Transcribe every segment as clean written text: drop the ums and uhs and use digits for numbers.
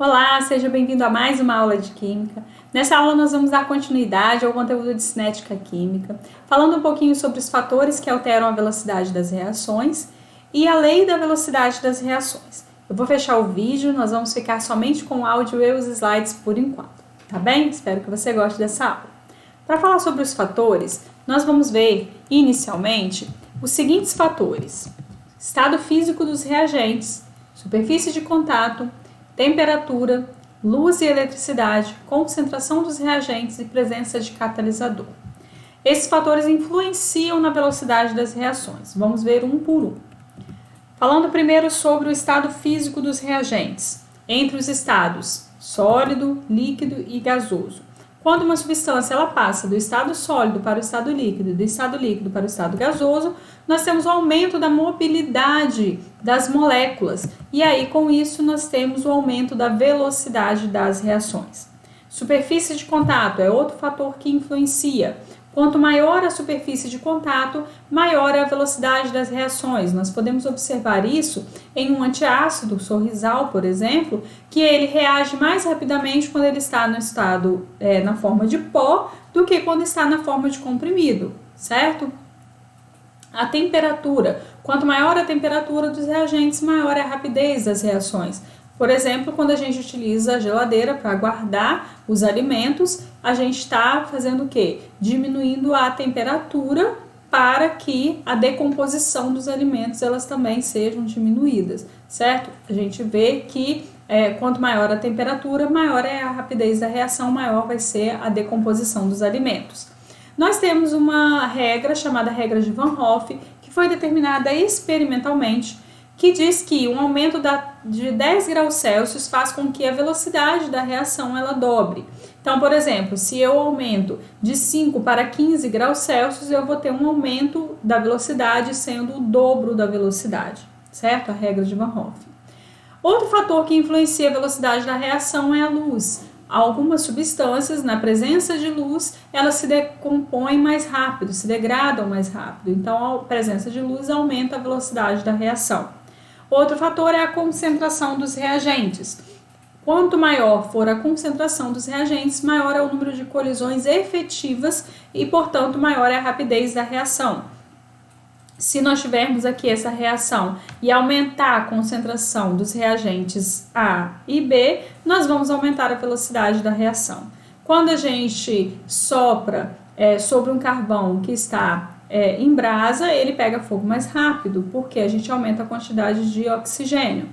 Olá, seja bem-vindo a mais uma aula de Química. Nessa aula nós vamos dar continuidade ao conteúdo de cinética química, falando um pouquinho sobre os fatores que alteram a velocidade das reações e a lei da velocidade das reações. Eu vou fechar o vídeo, nós vamos ficar somente com o áudio e os slides por enquanto, tá bem? Espero que você goste dessa aula. Para falar sobre os fatores, nós vamos ver inicialmente os seguintes fatores: estado físico dos reagentes, superfície de contato, temperatura, luz e eletricidade, concentração dos reagentes e presença de catalisador. Esses fatores influenciam na velocidade das reações. Vamos ver um por um. Falando primeiro sobre o estado físico dos reagentes, entre os estados sólido, líquido e gasoso. Quando uma substância ela passa do estado sólido para o estado líquido, do estado líquido para o estado gasoso, nós temos o aumento da mobilidade das moléculas e aí com isso nós temos o aumento da velocidade das reações. Superfície de contato é outro fator que influencia. Quanto maior a superfície de contato, maior é a velocidade das reações. Nós podemos observar isso em um antiácido, sorrisal, por exemplo, que ele reage mais rapidamente quando ele está no estado na forma de pó do que quando está na forma de comprimido, certo? A temperatura. Quanto maior a temperatura dos reagentes, maior é a rapidez das reações. Por exemplo, quando a gente utiliza a geladeira para guardar os alimentos, a gente está fazendo o quê? Diminuindo a temperatura para que a decomposição dos alimentos elas também sejam diminuídas, certo? A gente vê que quanto maior a temperatura, maior é a rapidez da reação, maior vai ser a decomposição dos alimentos. Nós temos uma regra chamada regra de Van Hoff, que foi determinada experimentalmente, que diz que um aumento de 10 graus Celsius faz com que a velocidade da reação ela dobre. Então, por exemplo, se eu aumento de 5 para 15 graus Celsius, eu vou ter um aumento da velocidade sendo o dobro da velocidade, certo? A regra de Van Hoff. Outro fator que influencia a velocidade da reação é a luz. Algumas substâncias, na presença de luz, elas se decompõem mais rápido, se degradam mais rápido. Então, a presença de luz aumenta a velocidade da reação. Outro fator é a concentração dos reagentes. Quanto maior for a concentração dos reagentes, maior é o número de colisões efetivas e, portanto, maior é a rapidez da reação. Se nós tivermos aqui essa reação e aumentar a concentração dos reagentes A e B, nós vamos aumentar a velocidade da reação. Quando a gente sopra sobre um carvão que está em brasa, ele pega fogo mais rápido, porque a gente aumenta a quantidade de oxigênio.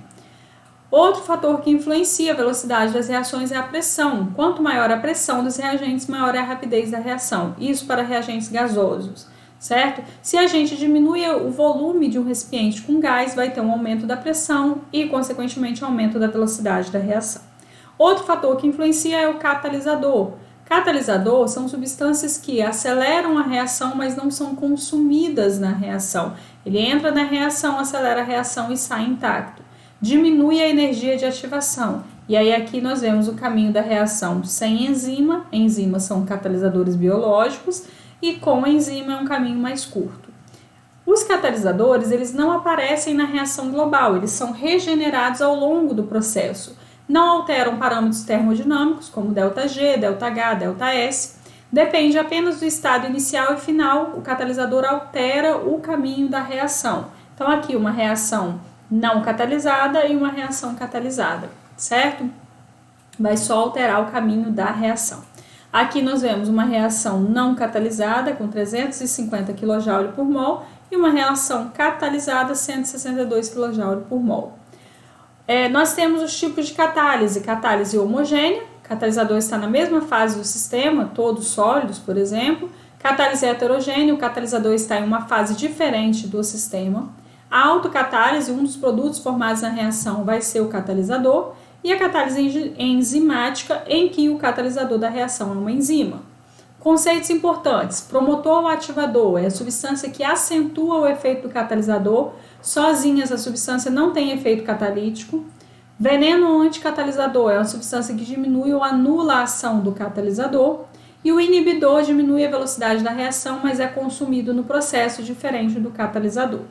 Outro fator que influencia a velocidade das reações é a pressão. Quanto maior a pressão dos reagentes, maior é a rapidez da reação. Isso para reagentes gasosos, certo? Se a gente diminui o volume de um recipiente com gás, vai ter um aumento da pressão e, consequentemente, um aumento da velocidade da reação. Outro fator que influencia é o catalisador. Catalisador são substâncias que aceleram a reação, mas não são consumidas na reação. Ele entra na reação, acelera a reação e sai intacto. Diminui a energia de ativação. E aí aqui nós vemos o caminho da reação sem enzima. Enzimas são catalisadores biológicos e com enzima é um caminho mais curto. Os catalisadores, eles não aparecem na reação global, eles são regenerados ao longo do processo. Não alteram parâmetros termodinâmicos, como ΔG, ΔH, ΔS. Depende apenas do estado inicial e final, o catalisador altera o caminho da reação. Então, aqui uma reação não catalisada e uma reação catalisada, certo? Vai só alterar o caminho da reação. Aqui nós vemos uma reação não catalisada, com 350 kJ por mol, e uma reação catalisada, 162 kJ por mol. Nós temos os tipos de catálise homogênea, o catalisador está na mesma fase do sistema, todos sólidos, por exemplo. Catálise heterogênea, o catalisador está em uma fase diferente do sistema. A autocatálise, um dos produtos formados na reação, vai ser o catalisador. E a catálise enzimática, em que o catalisador da reação é uma enzima. Conceitos importantes: promotor ou ativador é a substância que acentua o efeito do catalisador. Sozinha essa substância não tem efeito catalítico. Veneno ou anticatalisador é uma substância que diminui ou anula a ação do catalisador. E o inibidor diminui a velocidade da reação, mas é consumido no processo diferente do catalisador.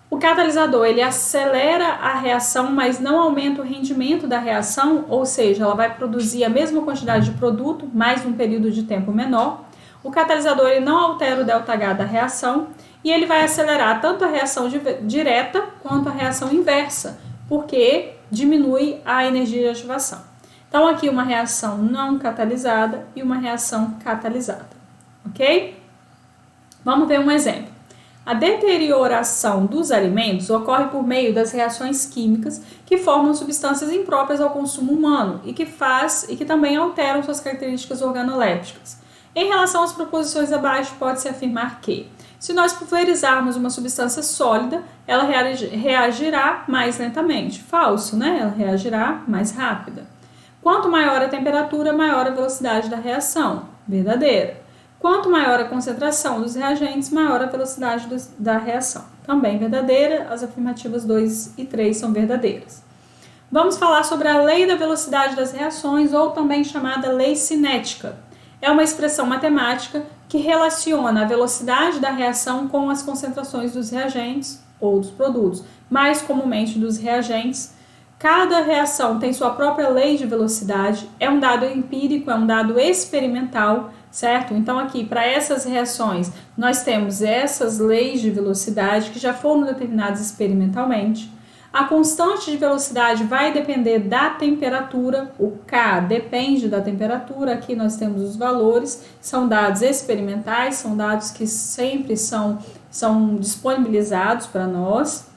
O O catalisador, ele acelera a reação, mas não aumenta o rendimento da reação, ou seja, ela vai produzir a mesma quantidade de produto, mais um período de tempo menor. O catalisador, ele não altera o ΔH da reação e ele vai acelerar tanto a reação direta quanto a reação inversa, porque diminui a energia de ativação. Então, aqui uma reação não catalisada e uma reação catalisada, ok? Vamos ver um exemplo. A deterioração dos alimentos ocorre por meio das reações químicas que formam substâncias impróprias ao consumo humano e que também alteram suas características organolépticas. Em relação às proposições abaixo, pode-se afirmar que, se nós pulverizarmos uma substância sólida, ela reagirá mais lentamente. Falso, né? Ela reagirá mais rápida. Quanto maior a temperatura, maior a velocidade da reação. Verdadeira. Quanto maior a concentração dos reagentes, maior a velocidade da reação. Também verdadeira, as afirmativas 2 e 3 são verdadeiras. Vamos falar sobre a lei da velocidade das reações, ou também chamada lei cinética. É uma expressão matemática que relaciona a velocidade da reação com as concentrações dos reagentes ou dos produtos, mais comumente dos reagentes. Cada reação tem sua própria lei de velocidade, é um dado empírico, é um dado experimental, certo? Então aqui, para essas reações, nós temos essas leis de velocidade que já foram determinadas experimentalmente. A constante de velocidade vai depender da temperatura, o K depende da temperatura, aqui nós temos os valores, são dados experimentais, são dados que sempre são disponibilizados para nós.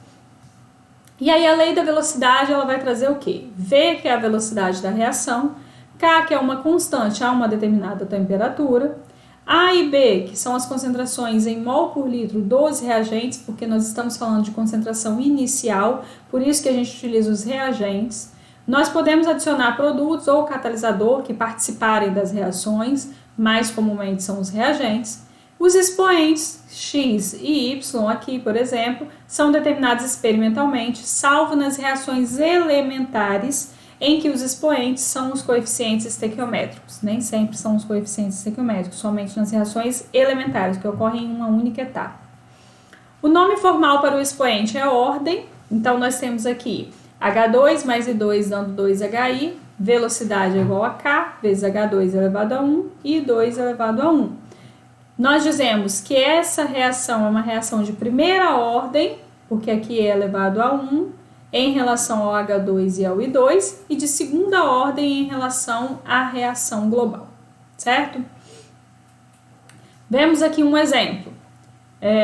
E aí a lei da velocidade, ela vai trazer o quê? V, que é a velocidade da reação, K, que é uma constante a uma determinada temperatura, A e B, que são as concentrações em mol por litro dos reagentes, porque nós estamos falando de concentração inicial, por isso que a gente utiliza os reagentes. Nós podemos adicionar produtos ou catalisador que participarem das reações, mais comumente são os reagentes. Os expoentes X e Y aqui, por exemplo, são determinados experimentalmente, salvo nas reações elementares, em que os expoentes são os coeficientes estequiométricos. Nem sempre são os coeficientes estequiométricos, somente nas reações elementares, que ocorrem em uma única etapa. O nome formal para o expoente é ordem, então nós temos aqui H2 mais I2 dando 2HI, velocidade é igual a K, vezes H2 elevado a 1 e I2 elevado a 1. Nós dizemos que essa reação é uma reação de primeira ordem, porque aqui é elevado a 1, em relação ao H2 e ao I2, e de segunda ordem em relação à reação global, certo? Vemos aqui um exemplo.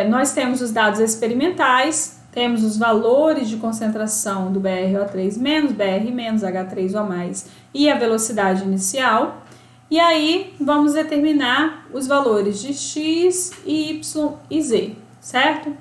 Nós temos os dados experimentais, temos os valores de concentração do BrO3-, BR-, H3O+, e a velocidade inicial. E aí, vamos determinar os valores de x, y e z, certo?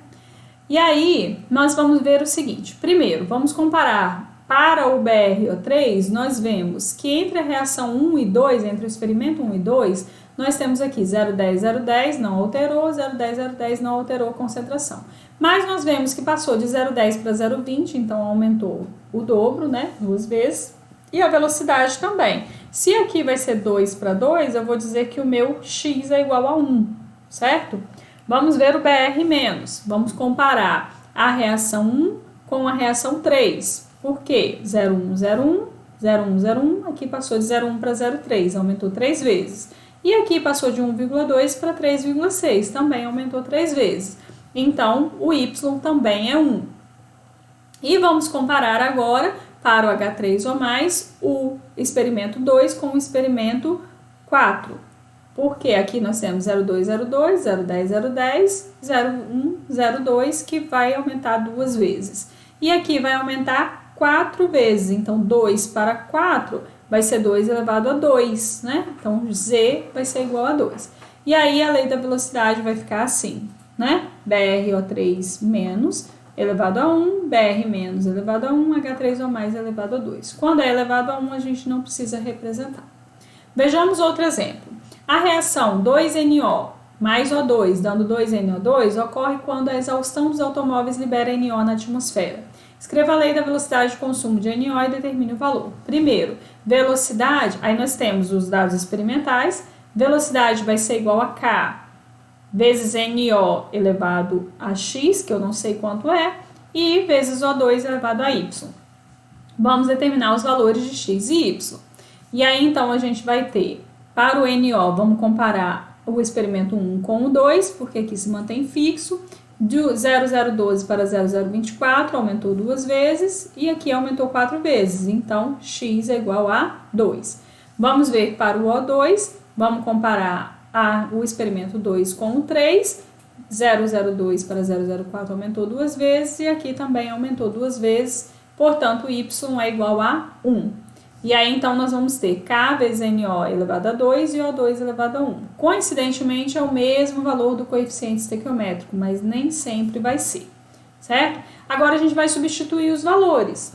E aí, nós vamos ver o seguinte. Primeiro, vamos comparar para o BrO3, nós vemos que entre a reação 1 e 2, entre o experimento 1 e 2, nós temos aqui 0,10, 0,10, não alterou, 0,10, 0,10, não alterou a concentração. Mas nós vemos que passou de 0,10 para 0,20, então aumentou o dobro, né, 2 vezes. E a velocidade também. Se aqui vai ser 2 para 2, eu vou dizer que o meu x é igual a 1, certo? Vamos ver o BR-. Vamos comparar a reação 1 com a reação 3. Por quê? 0,1, 0,1, 0,1, 0,1. Aqui passou de 0,1 para 0,3, aumentou 3 vezes. E aqui passou de 1,2 para 3,6, também aumentou 3 vezes. Então, o y também é 1. E vamos comparar agora para o H3O+, o experimento 2 com o experimento 4. Porque aqui nós temos 0,2, 0,2, 0,10, 0,10, 0,1, 0,2, que vai aumentar 2 vezes. E aqui vai aumentar 4 vezes. Então, 2 para 4 vai ser 2 elevado a 2, né? Então, Z vai ser igual a 2. E aí, a lei da velocidade vai ficar assim, né? BrO3 menos elevado a 1, BR menos elevado a 1, H3O+ elevado a 2. Quando é elevado a 1, a gente não precisa representar. Vejamos outro exemplo. A reação 2NO mais O2 dando 2NO2 ocorre quando a exaustão dos automóveis libera NO na atmosfera. Escreva a lei da velocidade de consumo de NO e determine o valor. Primeiro, velocidade, aí nós temos os dados experimentais, velocidade vai ser igual a K vezes NO elevado a X, que eu não sei quanto é, e vezes O2 elevado a y. Vamos determinar os valores de x e y. E aí, então, a gente vai ter, para o NO, vamos comparar o experimento 1 com o 2, porque aqui se mantém fixo. De 0012 para 0024 aumentou 2 vezes e aqui aumentou 4 vezes, então x é igual a 2. Vamos ver para o O2, vamos comparar o experimento 2 com o 3, 002 para 004 aumentou 2 vezes e aqui também aumentou 2 vezes, portanto y é igual a 1. E aí, então, nós vamos ter K vezes NO elevado a 2 e O2 elevado a 1. Coincidentemente, é o mesmo valor do coeficiente estequiométrico, mas nem sempre vai ser, certo? Agora, a gente vai substituir os valores.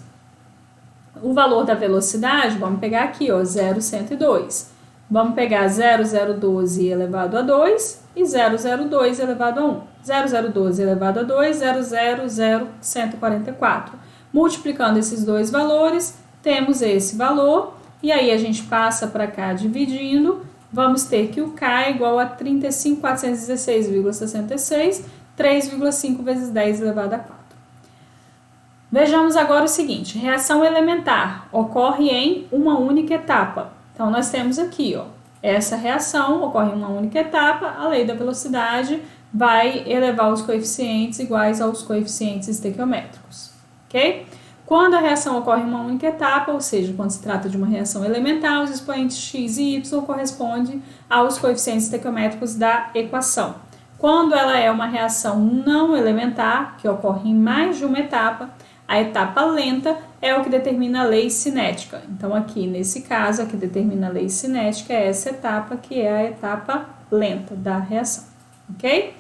O valor da velocidade, vamos pegar aqui, ó, 0,102. Vamos pegar 0,012 elevado a 2 e 0,02 elevado a 1. 0,012 elevado a 2, 0,00144. Multiplicando esses dois valores, temos esse valor, e aí a gente passa para cá dividindo, vamos ter que o K é igual a 35.416,66, 3,5 vezes 10 elevado a 4. Vejamos agora o seguinte, reação elementar ocorre em uma única etapa. Então, nós temos aqui, ó, essa reação ocorre em uma única etapa, a lei da velocidade vai elevar os coeficientes iguais aos coeficientes estequiométricos, ok? Quando a reação ocorre em uma única etapa, ou seja, quando se trata de uma reação elementar, os expoentes x e y correspondem aos coeficientes estequiométricos da equação. Quando ela é uma reação não elementar, que ocorre em mais de uma etapa, a etapa lenta é o que determina a lei cinética. Então, aqui nesse caso, a que determina a lei cinética é essa etapa, que é a etapa lenta da reação, ok?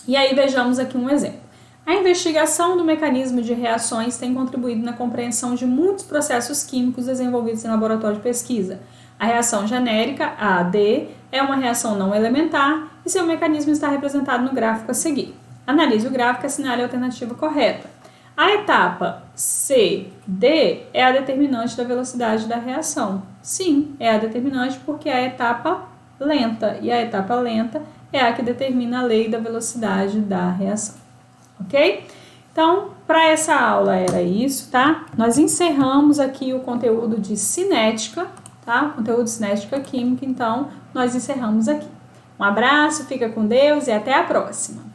E aí, vejamos aqui um exemplo. A investigação do mecanismo de reações tem contribuído na compreensão de muitos processos químicos desenvolvidos em laboratório de pesquisa. A reação genérica, AD, é uma reação não elementar e seu mecanismo está representado no gráfico a seguir. Analise o gráfico e assinale a alternativa correta. A etapa CD é a determinante da velocidade da reação. Sim, é a determinante porque é a etapa lenta, e a etapa lenta é a que determina a lei da velocidade da reação. Ok? Então, para essa aula era isso, tá? Nós encerramos aqui o conteúdo de cinética, tá? Conteúdo de cinética química, então, nós encerramos aqui. Um abraço, fica com Deus e até a próxima!